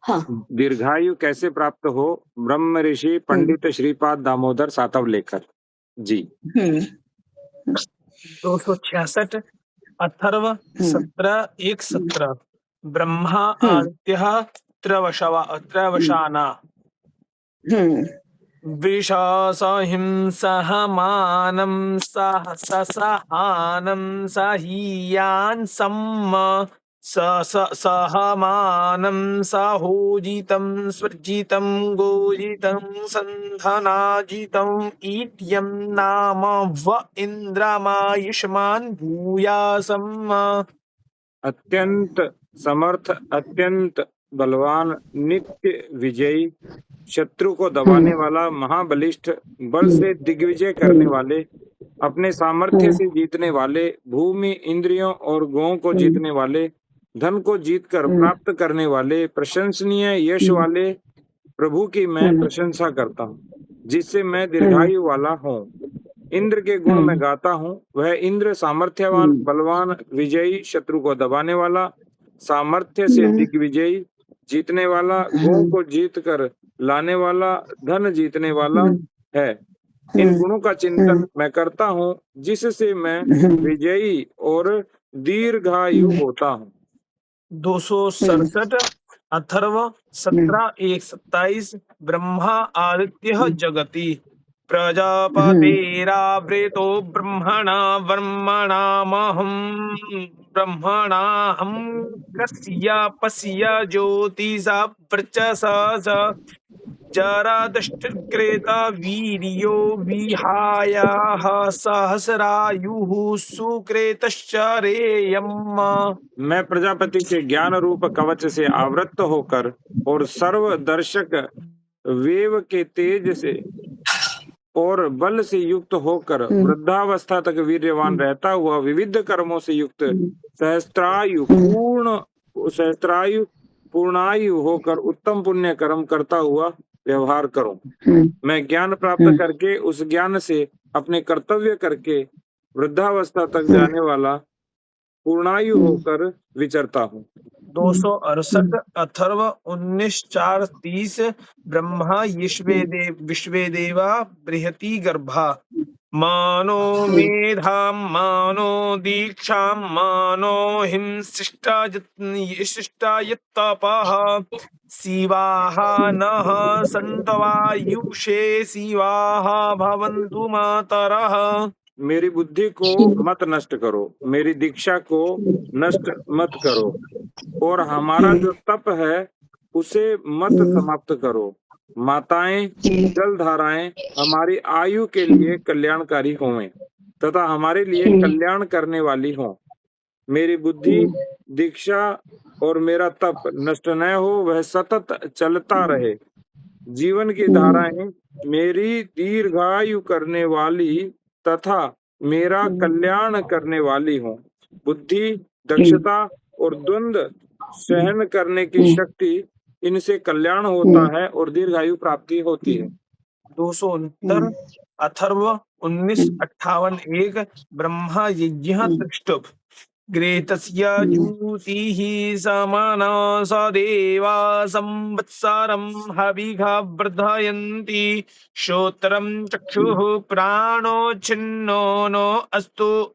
हाँ। दीर्घायु कैसे प्राप्त हो? ब्रह्म ऋषि पंडित श्रीपाद दामोदर सातवलेकर जी। 266 अथर्व हम्म 17:1-17 ब्रह्मा हम्म आदित्यः त्रवशाना हम्म वृषासहिंसः मानं सहसहानं सहीयान् सम्म सहमानं साहोजितं स्वर्जितं गोजितं सन्धनाजितं ईट्यं नाम व इन्द्रमायुष्मान् भूयासम्। अत्यंत समर्थ, अत्यंत बलवान, नित्य विजयी, शत्रु को दबाने वाला, महाबलिष्ठ, बल से दिग्विजय करने वाले, अपने सामर्थ्य से जीतने वाले, भूमि, इंद्रियों और गौं को जीतने वाले, धन को जीतकर प्राप्त करने वाले, प्रशंसनीय यश वाले प्रभु की मैं प्रशंसा करता हूँ, जिससे मैं दीर्घायु वाला हूँ। इंद्र के गुण में गाता हूँ। वह इंद्र सामर्थ्यवान, बलवान, विजयी, शत्रु को दबाने वाला, सामर्थ्य से दिग्विजयी, जीतने वाला, गौ को जीत कर लाने वाला, धन जीतने वाला है। इन गुणों का चिंतन मैं करता हूँ, जिससे मैं विजयी और दीर्घायु होता हूँ। 267 अथर्व 17:1-27 ब्रह्मा आदित्यः जगति प्रजापतेरावृतो ब्रह्मणाहं कस्यापस्य ज्योतिषा वर्चसा जरादष्टक्रेता वीर्यो विहायाः सहस्रायुः सुकृतश्चरेयम्। मैं प्रजापति के ज्ञान रूप कवच से आवृत होकर और सर्वदर्शक वेव के तेज से और बल से युक्त होकर वृद्धावस्था तक वीर्यवान रहता हुआ विविध कर्मों से युक्त सहस्त्रायु पूर्णायु होकर उत्तम पुण्य कर्म करता हुआ व्यवहार करूं। मैं ज्ञान प्राप्त करके उस ज्ञान से अपने कर्तव्य करके वृद्धावस्था तक जाने वाला पूर्णायु होकर विचरता हूँ। 268 अथर्व 19:4-30 ब्रह्मा विश्वेदेवा बृहति गर्भा मानो मेधां मानो दीक्षां मानो हिंसिष्टायत्तपः शिवाः नः सन्तवायुषे शिवाः भवन्तु मातरः। मेरी बुद्धि को मत नष्ट करो, मेरी दीक्षा को नष्ट मत करो, और हमारा जो तप है उसे मत समाप्त करो। माताएं, जल धाराएं हमारी आयु के लिए कल्याणकारी होवें तथा हमारे लिए कल्याण करने वाली हों। मेरी बुद्धि, दीक्षा और मेरा तप नष्ट न हो, वह सतत चलता रहे। जीवन की धाराएं मेरी दीर्घायु करने वाली तथा मेरा कल्याण करने वाली हों। बुद्धि, दक्षता और द्वंद्व सहन करने की शक्ति, इनसे कल्याण होता है और दीर्घायु प्राप्ति होती है। 269 अथर्व 19:58-1 ब्रह्मा यज्ञः तृष्टुप ग्रेतस्य ज्योतिः समाना सदेवा संवत्सरं हविषा वर्धयन्ति श्रोत्रं चक्षुः प्राणो छिन्नो नो अस्तु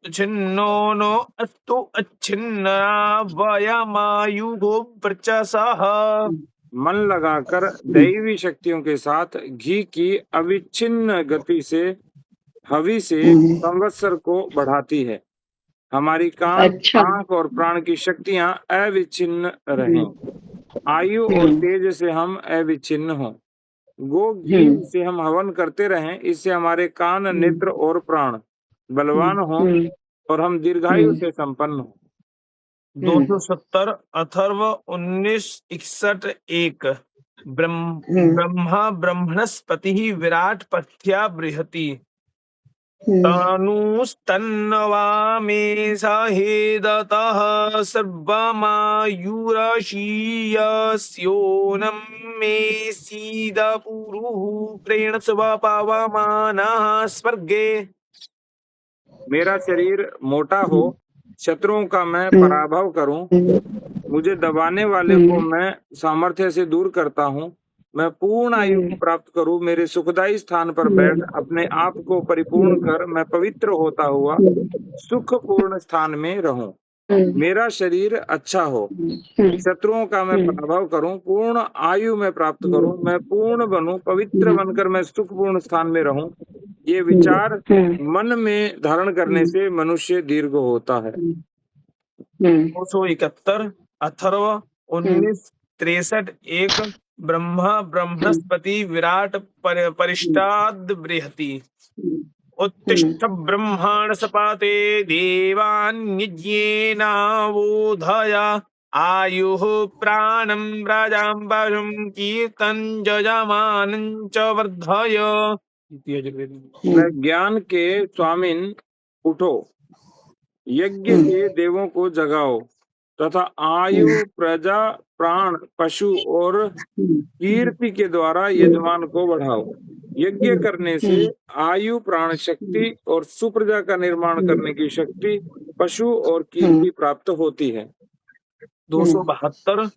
अच्छिन्ना वयमायुः वर्चसः। मन लगाकर दैवी शक्तियों के साथ घी की अविच्छिन्न गति से हवि से संवत्सर को बढ़ाती है। हमारी कान, अच्छा। आंख और प्राण की शक्तियां अविच्छिन्न रहें। आयु और तेज से हम अविच्छिन्न हों। गो घी से हम हवन करते रहें, इससे हमारे कान, नेत्र और प्राण बलवान हों और हम दीर्घायु से संपन्न हों। 270 अथर्व 19:61-1 ब्रह्मा ब्रह्मणस्पतिः विराट पथ्या बृहति तनुस्तन्नवामेषहेदतः सर्वमायुरशीयस्योनं मे सीदपुरुः प्रेणस्वपवमानः स्वर्गे। मेरा शरीर मोटा हो, शत्रुओं का मैं पराभव करूं, मुझे दबाने वाले को मैं सामर्थ्य से दूर करता हूँ। मैं पूर्ण आयु को प्राप्त करूँ, मेरे सुखदायी स्थान पर बैठ अपने आप को परिपूर्ण कर मैं पवित्र होता हुआ सुखपूर्ण स्थान में रहूं। मेरा शरीर अच्छा हो, शत्रुओं का मैं पराभव करूं, पूर्ण आयु में प्राप्त करूं, मैं पूर्ण बनूं, पवित्र बनकर मैं सुखपूर्ण स्थान में रहूं। ये विचार मन में धारण करने से मनुष्य दीर्घ होता है। 271 अथर्व 1963 एक ब्रह्मा ब्रह्मस्पति विराट परिष्टाद बृहति उत्तिष्ठ ब्रह्मांड सपाते देवान्यज्ञेनावोधय आयुः प्राणं राजां पशुं कीर्तन जजमानं च वर्धय। मैं ज्ञान के स्वामिन उठो, यज्ञ से देवों को जगाओ तथा आयु प्रजा प्राण पशु और कीर्ति के द्वारा यजमान को बढ़ाओ। यज्ञ करने से आयु प्राण शक्ति और सुप्रजा का निर्माण करने की शक्ति पशु और कीर्ति प्राप्त होती है। 272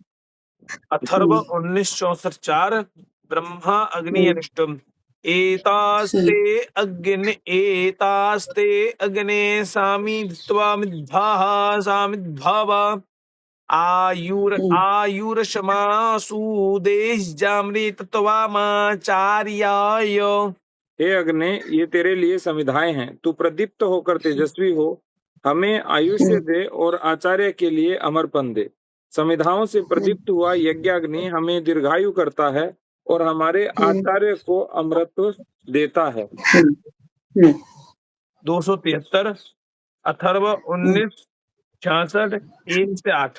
अथर्व 1964 ब्रह्मा अग्नि अनिष्टम एतास्ते अग्ने सामिद्भाव आयुर्शमासुदेशजामृतत्वामाचार्याय। हे अग्नि, ये तेरे लिए समिधाएं हैं। तू प्रदीप्त होकर तेजस्वी हो, हमें आयुष्य दे और आचार्य के लिए अमरपन दे। समिधाओं से प्रदीप्त हुआ यज्ञाग्नि हमें दीर्घायु करता है और हमारे आचार्य को अमृत देता है। 273 अथर्व 1966 1 से 8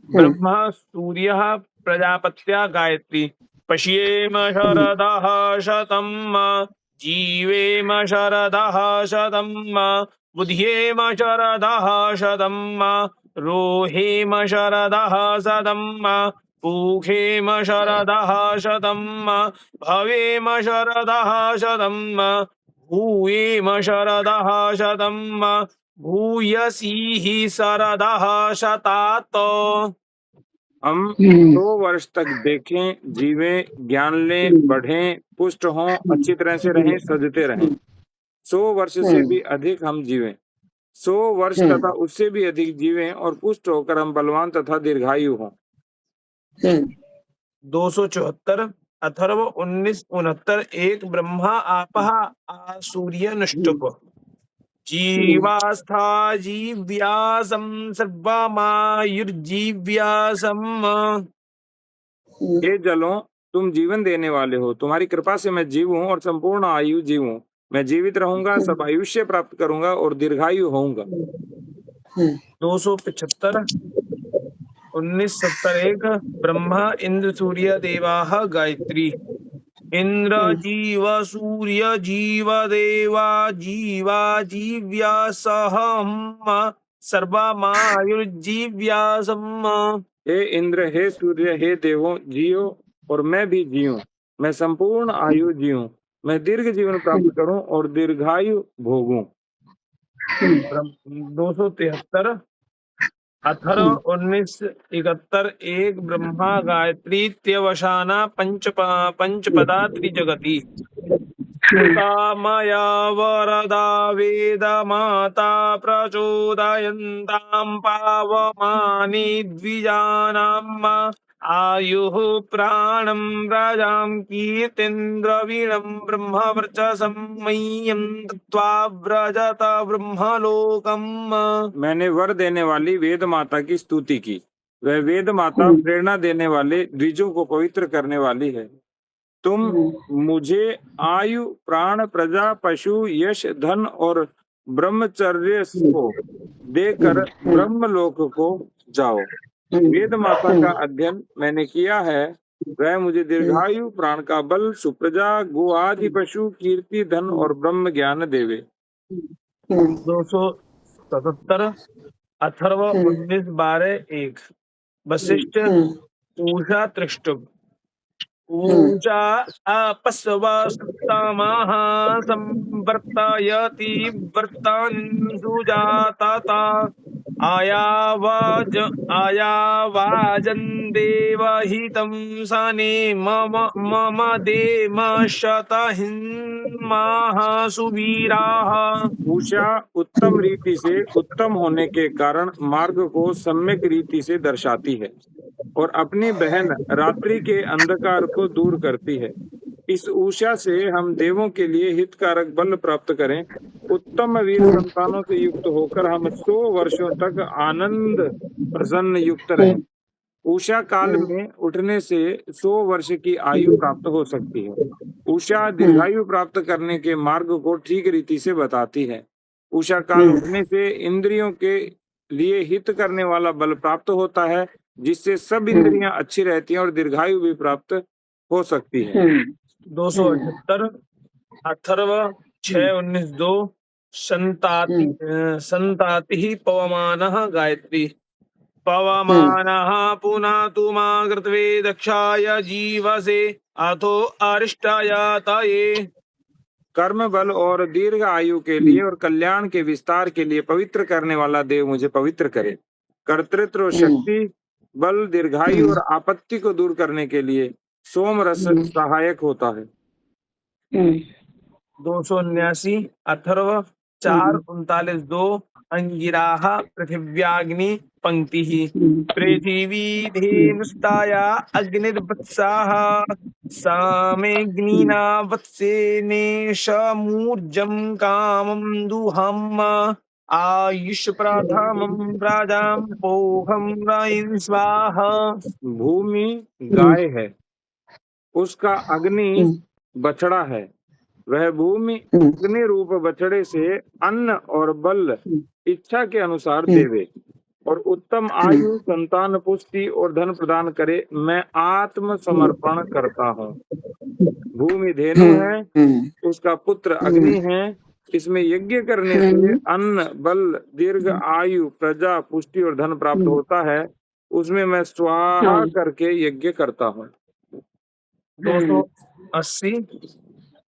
ब्रह्मा सूर्य प्रजापत्या गायत्री पश्येम शरदः शतं जीवेम शरदः शतं बुध्येम शरदः शतं रोहेम शरदः शतं पूखेम शरदः शतं भवेम शरदः शतं भूयेम शरदः शतं भूयसीः शरदः शतात। हम 100 वर्ष तक देखें, जीवें, ज्ञान लें, बढ़ें, पुष्ट हों, अच्छी तरह से रहें, सजते रहें। 100 वर्ष से भी अधिक हम जीवें, 100 वर्ष तथा उससे भी अधिक जीवें और पुष्ट होकर हम बलवान तथा दीर्घायु हों। 274 अथर्व 1969 एक ब्रह्मा आपः आसूर्य नष्टुप जीवास्था जीव्यासम सर्वमायुर्जीव्यासम। हे जलों, तुम जीवन देने वाले हो, तुम्हारी कृपा से मैं जीवूं और संपूर्ण आयु जीवूं। मैं जीवित रहूंगा, सब आयुष्य प्राप्त करूंगा और दीर्घायु होऊंगा। 275 1971 ब्रह्मा इंद्र सूर्य देवाः गायत्री इंद्र जीव सूर्य जीव देवा जीवा जीव्या सहम सर्वमायुर्जीव्यासम। हे इंद्र, हे सूर्य, हे देवों, जियो और मैं भी जीऊं। मैं संपूर्ण आयु जीऊं, मैं दीर्घ जीवन प्राप्त करूं और दीर्घायु भोगूं। 273 अथर्व 1971 एक ब्रह्मा गायत्री त्यवसाना पंचपदा त्रिजगति मया वरदा वेद माता प्रचोदयन्तां पावमानि द्विजानाम् आयुः प्राणं राजां कीर्तिन्द्रवीणं ब्रह्मवर्चसं मह्यं दत्त्वा व्रजत ब्रह्मलोकम्। मैंने वर देने वाली वेद माता की स्तुति की। वह वेद माता प्रेरणा देने वाले द्विजों को पवित्र करने वाली है। तुम मुझे आयु प्राण प्रजा पशु यश धन और ब्रह्मचर्य को देकर ब्रह्मलोक को जाओ। वेद माता का अध्ययन मैंने किया है, वह मुझे दीर्घायु प्राण का बल सुप्रजा गो आदि पशु कीर्ति धन और ब्रह्म ज्ञान देवे। 277 अथर्व 19-12 वशिष्ठ पूषा तृष्टुप पूजा अपस्वस्तमाः संवर्तयति वर्तान् सुजातता आयावाजं देवहितं सने मम देम शतहिन्माः सुवीराः। उषा उत्तम रीति से उत्तम होने के कारण मार्ग को सम्यक रीति से दर्शाती है और अपनी बहन रात्रि के अंधकार को दूर करती है। इस उषा से हम देवों के लिए हितकारक बल प्राप्त करें। उत्तम वीर संतानों से युक्त होकर हम 100 वर्षों तक आनंद प्रसन्न युक्त रहें। उषा काल में उठने से 100 वर्ष की आयु प्राप्त हो सकती है। उषा दीर्घायु प्राप्त करने के मार्ग को ठीक रीति से बताती है। उषा काल उठने से इंद्रियों के लिए हित करने वाला बल प्राप्त होता है, जिससे सब इंद्रियां अच्छी रहती हैं और दीर्घायु भी प्राप्त हो सकती है। 278 अथर्व 6:19-2 संताति पवमानः गायत्री पवमानः पुनातु माकृत्वे दक्षाय जीवसे अथो अरिष्टाय तये। कर्म बल और दीर्घ आयु के लिए और कल्याण के विस्तार के लिए पवित्र करने वाला देव मुझे पवित्र करे। कर्तृत्व और शक्ति बल दीर्घायु और आपत्ति को दूर करने के लिए सोम रस सहायक होता है। 279 अथर्व 4:39-2 अंगिराः पृथिव्याग्नि पंक्तिः पृथिवी धेनुस्ताया अग्निर्वत्साः सामेऽग्निना वत्सेनेशमूर्जं कामं दुहम् आयुष प्रथमं राजां पोहं रयिं स्वाहा। भूमि गाय है, उसका अग्नि बछड़ा है। वह भूमि अग्नि रूप बछड़े से अन्न और बल इच्छा के अनुसार देवे और उत्तम आयु, संतान पुष्टि और धन प्रदान करे। मैं आत्म समर्पण करता हूँ। भूमि धेनु है, उसका पुत्र अग्नि है। इसमें यज्ञ करने से अन्न, बल, दीर्घ आयु, प्रजा, पुष्टि और धन प्राप्त होता है। उसमें मैं स्वाहा करके यज्ञ करता हूँ। 280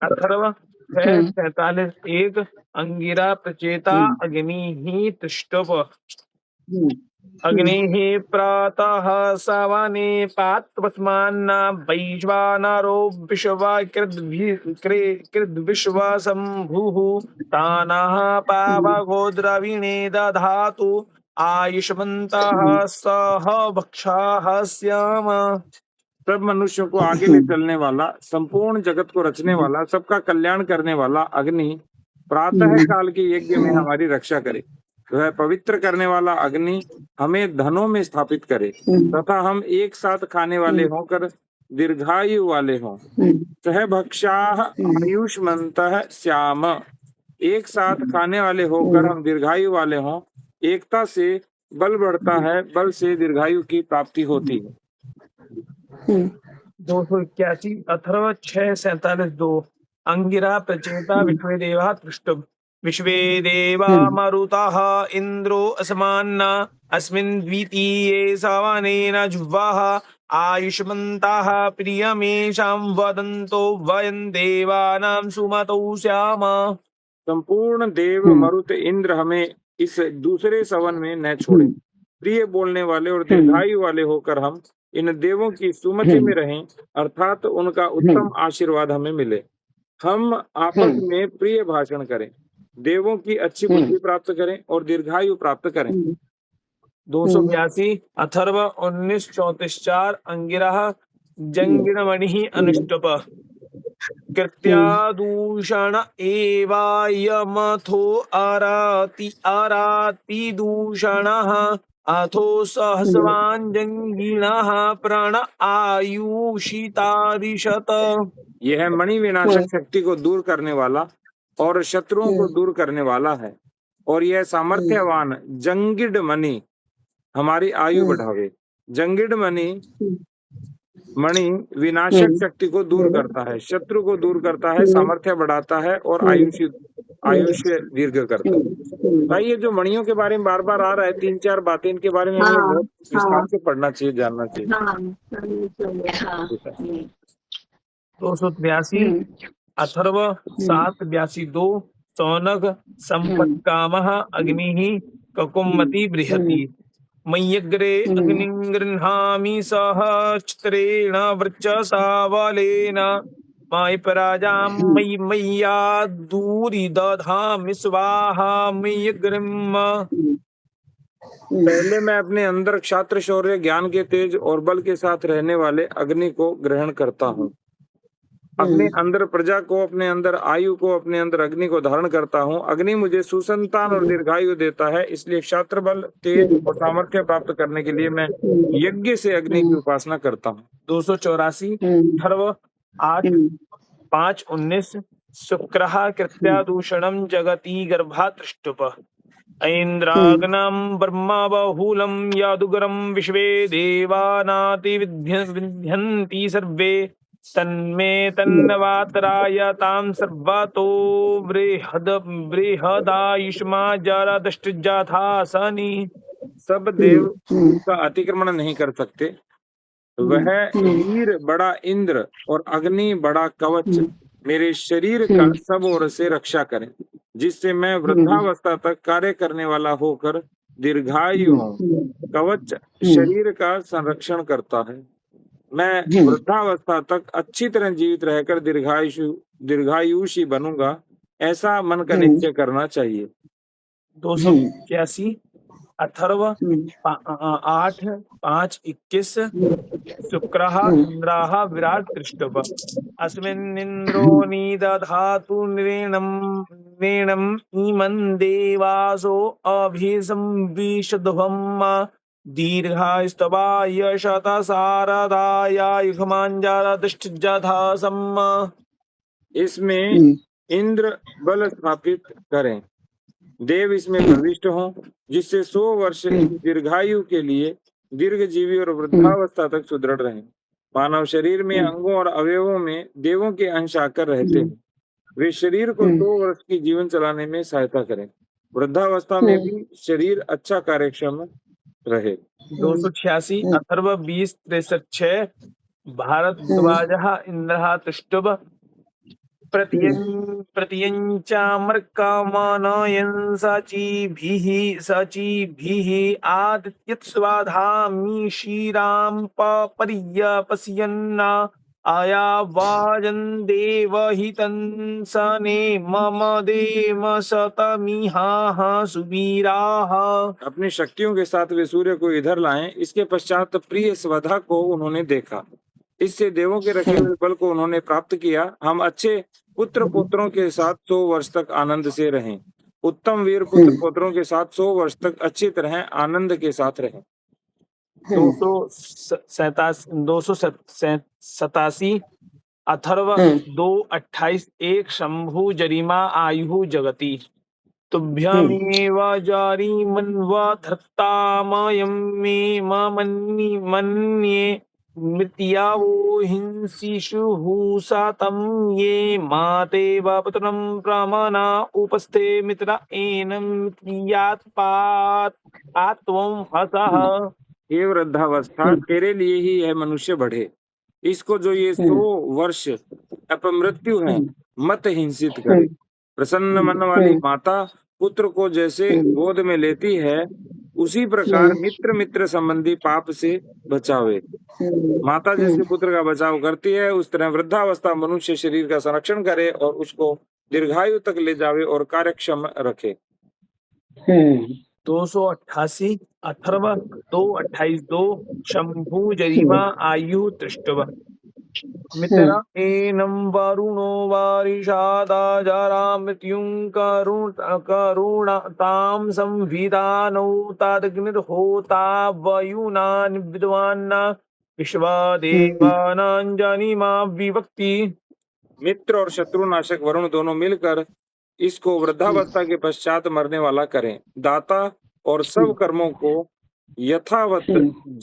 अथर्व 6:43-1 अंगिरा प्रचेता अग्नि तिष्ठप अग्नि प्रातः सवने पात्रस्मान्ना वैश्वानरो कृद्विश्वशम्भुः तानः पावको द्रविणे दधातु आयुष्मन्तः सह भक्षाः स्याम। सब मनुष्यों को आगे ले चलने वाला, संपूर्ण जगत को रचने वाला, सबका कल्याण करने वाला अग्नि प्रातः काल के यज्ञ में हमारी रक्षा करे। वह पवित्र करने वाला अग्नि हमें धनों में स्थापित करे तथा हम एक साथ खाने वाले होकर दीर्घायु वाले हों। सहभक्षाः आयुष्मन्तः स्याम। एक साथ खाने वाले होकर हम दीर्घायु वाले हों। एकता से बल बढ़ता है, बल से दीर्घायु की प्राप्ति होती है। 281 अथर्व 6:47-2 अंगिरा प्रचेता विश्वेदेवा तृष्टुभ विश्वे देवा मरुतः इंद्रो असमान्ना अस्मिन् द्वितीये सवनेन जुह्वः आयुष्मन्तः प्रियमेषां वदन्तो वयं देवानां सुमतौ स्याम। संपूर्ण देव मरुत इंद्र हमें इस दूसरे सवन में न छोड़े। प्रिय बोलने वाले और दीर्घायु वाले होकर हम इन देवों की सुमति में रहें, अर्थात उनका उत्तम आशीर्वाद हमें मिले। हम आपस में प्रिय भाषण करें, देवों की अच्छी बुद्धि प्राप्त करें और दीर्घायु प्राप्त करें। 282 अथर्व 19:34-4 अंगिरः जंगिणमणिः अनुष्टुप कृत्यादूषण एवायमथो अराति दूषणः अथो सहस्वान् जंगिणः प्रण आयुषितारिषत। यह मणि विनाशक शक्ति को दूर करने वाला और शत्रुओं को दूर करने वाला है और यह सामर्थ्यवान जंगिड मणि हमारी आयु बढ़ावे। जंगिड मणि विनाशक शक्ति को दूर करता है, शत्रु को दूर करता है, सामर्थ्य बढ़ाता है और आयुष्य दीर्घ करता है। भाई ये जो मणियों के बारे में बार बार आ रहा है, 3-4 बातें, इनके बारे में हमें बहुत विस्तार से पढ़ना चाहिए, जानना चाहिए। 283 अथर्व 7:82-2 सौनक संपत्कामः अग्निः ककुमति बृहति मय्यग्रे अग्निं गृह्णामि सहस्रेण वर्चसा बलेन मयि पराजां मयि मय्या दूरि दधामि स्वाहा मय्यग्रिम्। पहले मैं अपने अंदर क्षात्र शौर्य ज्ञान के तेज और बल के साथ रहने वाले अग्नि को ग्रहण करता हूँ। अपने अंदर प्रजा को, अपने अंदर आयु को, अपने अंदर अग्नि को धारण करता हूँ। अग्नि मुझे सुसंतान और दीर्घायु देता है, इसलिए क्षात्र बल, तेज और सामर्थ्य प्राप्त करने के लिए मैं यज्ञ से अग्नि की उपासना करता हूँ। 284 अथर्व 8:5-19 शुक्रः कृत्या दूषणं जगति गर्भातृष्टुप ऐन्द्राग्नं ब्रह्म बहुलं यादुगरं विश्वे देवानाति विध्यन्ति सर्वे तन्मे तन्नवातराय तां सर्वतो बृहदायुष्मा जरदष्टजाथासनि। सब देव का अतिक्रमण नहीं कर सकते। वह वीर बड़ा इंद्र और अग्नि बड़ा कवच मेरे शरीर का सब ओर से रक्षा करें, जिससे मैं वृद्धावस्था तक कार्य करने वाला होकर दीर्घायु हूँ। कवच शरीर का संरक्षण करता है। मैं वृद्धावस्था तक अच्छी तरह जीवित रहकर दीर्घायुषी बनूंगा, ऐसा मन का निश्चय करना चाहिए। 281 अथर्व 8:5-21 शुक्रः इंद्राः विराट दृष्टुप अस्मिन्निन्द्रो निदधातु नृणम् इमं देवासो अभिसंविशध्वम् दीर्घास्तवाय शतसारदाय युष्माञ्जरदष्टजाथासम्। इसमें इंद्र बल स्थापित करें, देव इसमें प्रविष्ट हों, जिससे 100 वर्ष की दीर्घायु के लिए दीर्घजीवी और वृद्धावस्था तक सुदृढ़ रहें। मानव शरीर में अंगों और अवयवों में देवों के अंश आकर रहते हैं। वे शरीर को 100 वर्ष की जीवन चलाने में सहायता करें। वृद्धावस्था में भी शरीर अच्छा कार्यक्षम रहे। 286 अथर्व 20:63 भारद्वाजः इंद्रः तुष्टुभ प्रत्यञ्चामर्कमनयन् सचीभिः आदित्यस्वाधामि क्षीरां पर्यपश्यन् आयावाजन् देवहितं सने मम देव शतमिहाः सुवीराः। अपनी शक्तियों के साथ वे सूर्य को इधर लाएं। इसके पश्चात प्रिय स्वधा को उन्होंने देखा। इससे देवों के रखे हुए बल को उन्होंने प्राप्त किया। हम अच्छे पुत्र पुत्रों के साथ 100 वर्ष तक आनंद से रहें। उत्तम वीर पुत्र पुत्रों के साथ 100 वर्ष तक अच्छी तरह आनंद के साथ रहें। 287 अथर्व 2:28 एक शंभु जरिमा आयु जगति तुभ्यमेव जारीमन्वधत्तामयं मे मन्ये मृत्यावो हिंसिषुः सातं ये मातेव पुत्रं प्रमना उपस्थे मित्र एनं त्वं हसः। ये वृद्धावस्था तेरे लिए ही यह मनुष्य बढ़े। इसको जो ये 100 वर्ष अपमृत्यु है, मत हिंसित करे। प्रसन्न मन वाली माता पुत्र को जैसे गोद में लेती है, उसी प्रकार मित्र संबंधी पाप से बचावे। माता जैसे पुत्र का बचाव करती है, उस तरह वृद्धावस्था मनुष्य शरीर का संरक्षण करे और उसको दीर्घायु तक ले जावे और कार्यक्षम रखे। 288 अथर्व 2:28 शंभु जरिमा आयु तृष्टव मित्र एनं वरुणो वारिषादा जरा मृत्युं करुणतां संविधानौ तदग्निर्होता वयुना विद्वान् विश्वदेवानां जनिमा विभक्ति। मित्र और शत्रुनाशक वरुण दोनों मिलकर इसको वृद्धावस्था के पश्चात मरने वाला करें। दाता और सब कर्मों को यथावत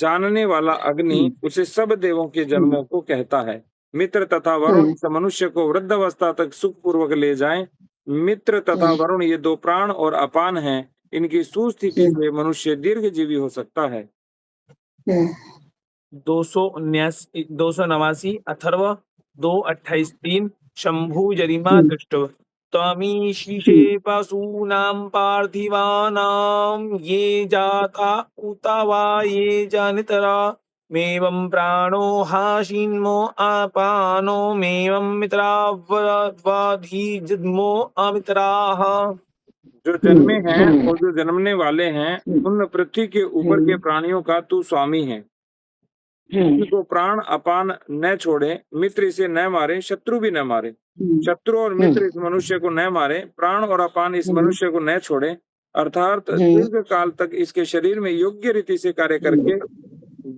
जानने वाला अग्नि उसे सब देवों के जन्मों को कहता है। मित्र तथा वरुण मनुष्य को वृद्धावस्था तक सुख पूर्वक ले जाएं। मित्र तथा वरुण ये 2 प्राण और अपान हैं। इनकी सुस्थिति से मनुष्य दीर्घजीवी हो सकता है। 289 अथर्व 2:28 शंभु जरिमा दृष्टव त्वमीशिषे पशूनां पार्थिवानां ये जाता उत वा ये जनितरा मेवं प्राणो हाशिन्मो अपानो मेवं मित्रावधीजन्मो अमित्राः। जो जन्मे हैं और जो जन्मने वाले हैं, उन पृथ्वी के ऊपर के प्राणियों का तू स्वामी है। किसी को प्राण अपान न छोड़े, मित्र इसे न मारे, शत्रु भी न मारे। शत्रु और मित्र इस मनुष्य को न मारे, प्राण और अपान इस मनुष्य को न छोड़े, अर्थात दीर्घ काल तक इसके शरीर में योग्य रीति से कार्य करके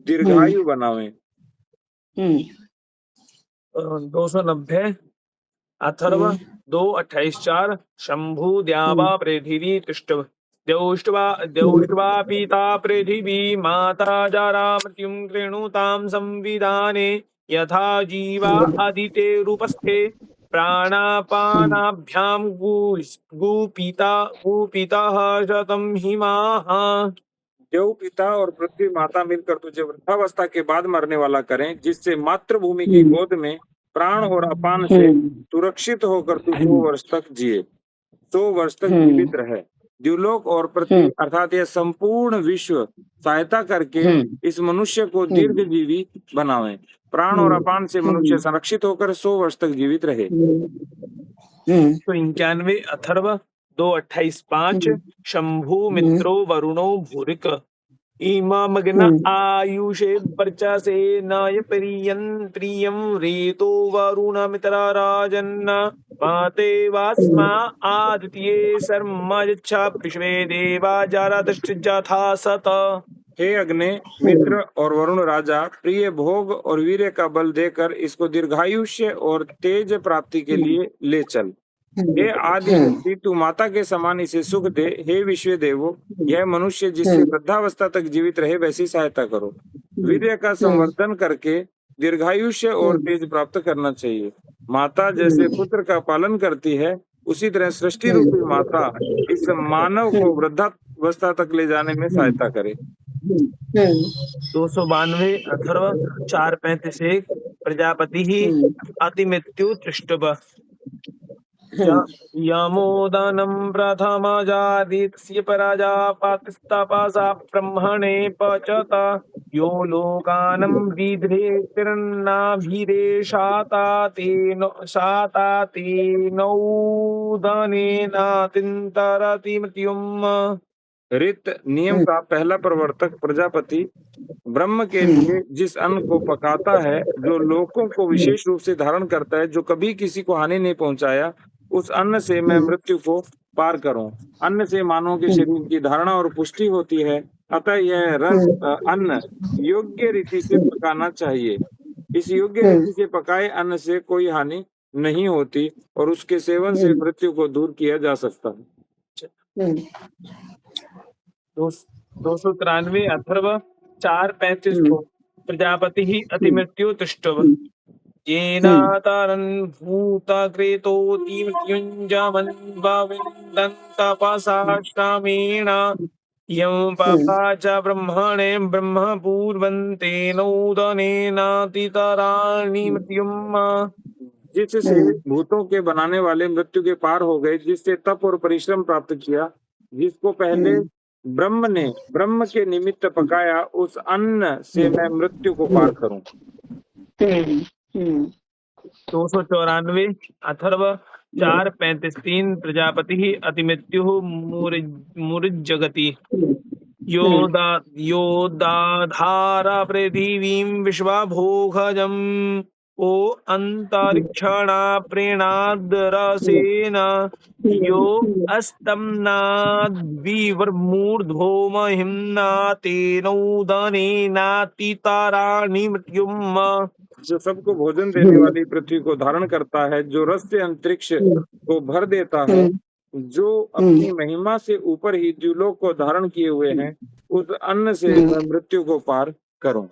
दीर्घायु बनावे। 290 अथर्व 2:28-4 शंभु द्यावा पृथिवी तिष्ठव द्यौष्ट्वा पिता पृथिवी माता जरा मृत्युं कृणुतां संविधाने यथा जीवा अदिते रूपस्थे प्राणापानाभ्यां गुपितः शतं हिमाः। देव पिता और पृथ्वी माता मिलकर तुझे वृद्धावस्था के बाद मरने वाला करें, जिससे मातृभूमि की गोद में प्राण और अपान से सुरक्षित होकर तू 100 वर्ष तक जिए, 100 वर्ष तक जीवित रहे। द्युलोक और पृथ्वी अर्थात यह संपूर्ण विश्व सहायता करके इस मनुष्य को दीर्घजीवी बनावे। प्राण और अपान से मनुष्य संरक्षित होकर 100 वर्ष तक जीवित रहे। 95 अथर्व 2:28-5 शंभु मित्रो वरुणो भूरिक इममग्न आयुषे वर्चसे नय प्रियं रेतो वरुण मित्रा राजन्न माते वास्मा आदित्ये शर्मा यच्छा विश्वे देवा जारादश्च जथा सत। हे अग्नि, मित्र और वरुण राजा, प्रिय भोग और वीर्य का बल देकर इसको दीर्घायुष्य और तेज प्राप्ति के लिए ले चल। हे आदि शक्ति, तू माता के समान इसे सुख दे। हे विश्व देवो, यह मनुष्य जिससे वृद्धावस्था तक जीवित रहे वैसी सहायता करो। वीर्य का संवर्धन करके दीर्घायुष्य और तेज प्राप्त करना चाहिए। माता जैसे पुत्र का पालन करती है, उसी तरह सृष्टि रूपी माता इस मानव को वृद्धावस्था तक ले जाने में सहायता करे। 292 अथर्व 4:35 प्रजापति ही अतिमृत्यु तृष्टव यमोदनं प्रथमजादित्य प्रजापतिस्तपसा ब्रह्मणे पचता यो लोकानं विधेतिर्नाभिरेषाता तेनौदनेनातिन्तरति मृत्युम्। ऋत नियम का पहला प्रवर्तक प्रजापति ब्रह्म के लिए जिस अन्न को पकाता है, जो लोकों को विशेष रूप से धारण करता है, जो कभी किसी को हानि नहीं पहुंचाया, उस अन्न से मैं मृत्यु को पार करूं। अन्न से मानव के शरीर की धारणा और पुष्टि होती है, अतः यह अन्न योग्य रीति से पकाना चाहिए। इस योग्य रीति से पकाए अन्न से कोई हानि नहीं होती और उसके सेवन से मृत्यु को दूर किया जा सकता है। 293 अथर्व 4:35 प्रजापति ही अतिमृत्यु तुष्टव येनातरन् भूतकृतोति मृत्युञ्जमन्वविन्दन्तपसाष्टामेण यं पापा च ब्रह्मणे ब्रह्म पूर्वन्तेनोदनेनातितराणि मृत्युम्। जिससे भूतों के बनाने वाले मृत्यु के पार हो गए, जिससे तप और परिश्रम प्राप्त किया, जिसको पहले ब्रह्म ने ब्रह्म के निमित्त पकाया, उस अन्न से मैं मृत्यु को पार करूं। 294 अथर्व 4:35 प्रजापति ही अतिमृत्यु मुरुज्जगति योदाधारा पृथिवीं विश्वभोगजम् ओ अंतरिक्षणा प्रेणाद्रसेन यो अस्तम्नाद्विवर्मूर्ध्वो महिम्ना तेनोदनेनातितराणि मृत्युम्। जो सबको भोजन देने वाली पृथ्वी को धारण करता है, जो रस से अंतरिक्ष को भर देता है, जो अपनी महिमा से ऊपर ही द्युलोक को धारण किए हुए हैं, उस अन्न से मैं मृत्यु को पार करूं।